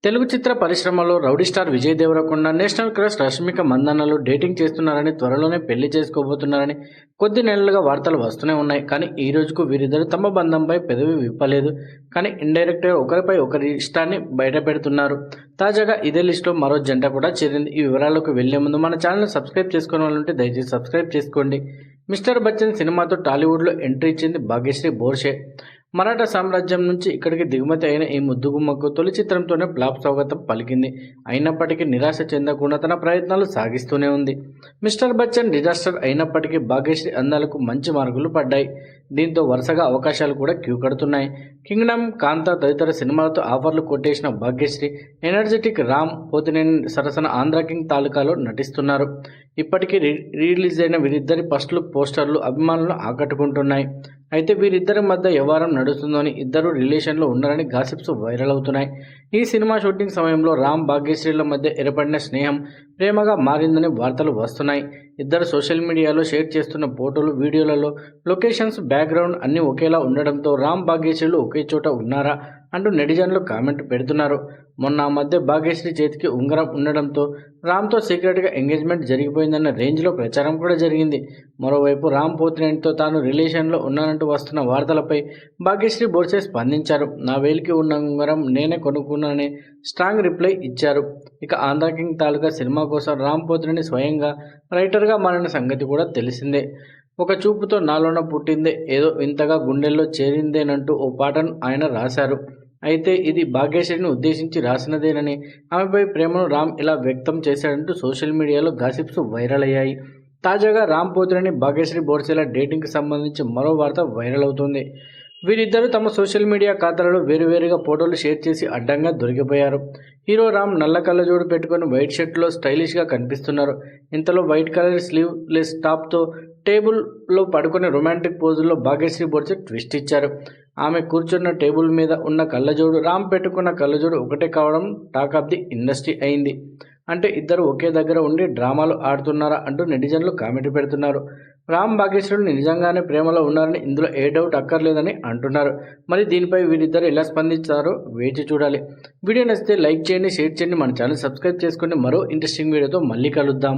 తెలుగు చిత్ర పరిశ్రమలో rowdy star Vijay Deverakonda, national crush Rashmika మందన్నలు డేటింగ్ చేస్తున్నారని, త్వరలోనే పెళ్లి చేసుకోబోతున్నారని కొద్ది నెలలుగా వార్తలు వస్తూనే ఉన్నాయి. కానీ ఈ రోజుకు వీరిద్దరు తమ బంధంపై పెదవి విప్పలేదు. కానీ ఇండైరెక్ట్గా ఒకరిపై ఒకరి ఇష్టాన్ని బయటపెడుతున్నారు. తాజాగా ఇదే లిస్టులో మరో జంట కూడా చేరింది. ఈ వివరాలకు వెళ్లే ముందు మన ఛానల్ సబ్స్క్రైబ్ చేసుకునే వాళ్ళుంటే దయచేసి సబ్స్క్రైబ్ చేసుకోండి. మిస్టర్ బచ్చన్ సినిమాతో టాలీవుడ్లో ఎంట్రీ ఇచ్చింది భాగ్యశ్రీ బోర్షే. మరాఠా సామ్రాజ్యం నుంచి ఇక్కడికి దిగుమతి అయిన ఈ ముద్దుగుమ్మకు తొలి చిత్రంతోనే ఫ్లాప్ స్వాగతం పలికింది. అయినప్పటికీ నిరాశ చెందకుండా తన ప్రయత్నాలు సాగిస్తూనే ఉంది. మిస్టర్ బచ్చన్ డిజాస్టర్ అయినప్పటికీ భాగ్యశ్రీ అందాలకు మంచి మార్కులు పడ్డాయి. దీంతో వరుసగా అవకాశాలు కూడా క్యూ కడుతున్నాయి. కింగ్డమ్, కాంతా తదితర సినిమాలతో ఆఫర్లు కొట్టేసిన భాగ్యశ్రీ ఎనర్జెటిక్ రామ్ పోతినేని సరసన ఆంధ్ర కింగ్ తాలూకాలో నటిస్తున్నారు. ఇప్పటికీ రిలీజ్ అయిన వీరిద్దరి ఫస్ట్ లుక్ పోస్టర్లు అభిమానులను ఆకట్టుకుంటున్నాయి. అయితే వీరిద్దరి మధ్య వ్యవహారం నడుస్తుందని, ఇద్దరు రిలేషన్లో ఉన్నారని గాసిప్స్ వైరల్ అవుతున్నాయి. ఈ సినిమా షూటింగ్ సమయంలో రామ్ భాగ్యశ్రీల మధ్య ఏర్పడిన స్నేహం ప్రేమగా మారిందని వార్తలు వస్తున్నాయి. ఇద్దరు సోషల్ మీడియాలో షేర్ చేస్తున్న ఫోటోలు, వీడియోలలో లొకేషన్స్, బ్యాక్గ్రౌండ్ అన్నీ ఒకేలా ఉండడంతో రామ్ భాగ్యశ్రీలు ఒకే చోట ఉన్నారా అంటూ నెటిజన్లు కామెంట్ పెడుతున్నారు. మొన్న ఆ మధ్య భాగ్యశ్రీ చేతికి ఉంగరం ఉండడంతో రామ్తో సీక్రెట్గా ఎంగేజ్మెంట్ జరిగిపోయిందన్న రేంజ్లో ప్రచారం కూడా జరిగింది. మరోవైపు రామ్ పోతినేనితో తాను రిలేషన్లో ఉన్నానంటూ వస్తున్న వార్తలపై భాగ్యశ్రీ బోర్సే స్పందించారు. నా వేలికి ఉన్న ఉంగరం నేనే కొనుక్కున్నానని స్ట్రాంగ్ రిప్లై ఇచ్చారు. ఇక ఆంధ్ర కింగ్ తాలూకా సినిమా కోసం రామ్ పోతినేని స్వయంగా రైటర్గా మారిన సంగతి కూడా తెలిసిందే. ఒక చూపుతో నాలోన పుట్టిందే ఏదో వింతగా గుండెల్లో చేరిందేనంటూ ఓ పాటను ఆయన రాశారు. అయితే ఇది భాగ్యశ్రీని ఉద్దేశించి రాసినదేనని, ఆమెపై ప్రేమను రామ్ ఇలా వ్యక్తం చేశాడంటూ సోషల్ మీడియాలో గాసిప్స్ వైరల్ అయ్యాయి. తాజాగా రామ్ పోతినేని, భాగ్యశ్రీ బోర్సేల డేటింగ్కి సంబంధించి మరో వార్త వైరల్ అవుతుంది. వీరిద్దరూ తమ సోషల్ మీడియా ఖాతాలలో వేరువేరుగా ఫోటోలు షేర్ చేసి అడ్డంగా దొరికిపోయారు. హీరో రామ్ నల్ల కళ్ళజోడు పెట్టుకుని వైట్ షర్ట్లో స్టైలిష్గా కనిపిస్తున్నారు. ఇంతలో వైట్ కలర్ స్లీవ్లెస్ టాప్తో టేబుల్లో పడుకునే రొమాంటిక్ పోజుల్లో భాగ్యశ్రీ బోర్సే ట్విస్ట్ ఇచ్చారు. ఆమె కూర్చున్న టేబుల్ మీద ఉన్న కళ్ళజోడు, రామ్ పెట్టుకున్న కళ్ళజోడు ఒకటే కావడం టాక్ ఆఫ్ ది ఇండస్ట్రీ అయింది. అంటే ఇద్దరు ఒకే దగ్గర ఉండి డ్రామాలు ఆడుతున్నారా అంటూ నెటిజన్లు కామెంట్ పెడుతున్నారు. రామ్ భాగ్యశ్రీలు నిజంగానే ప్రేమలో ఉన్నారని, ఇందులో ఏ డౌట్ అక్కర్లేదని అంటున్నారు. మరి దీనిపై వీరిద్దరు ఎలా స్పందించారో వేచి చూడాలి. వీడియో నచ్చితే లైక్ చేయండి, షేర్ చేయండి, మన ఛానల్ సబ్స్క్రైబ్ చేసుకోండి. మరో ఇంట్రెస్టింగ్ వీడియోతో మళ్ళీ కలుద్దాం.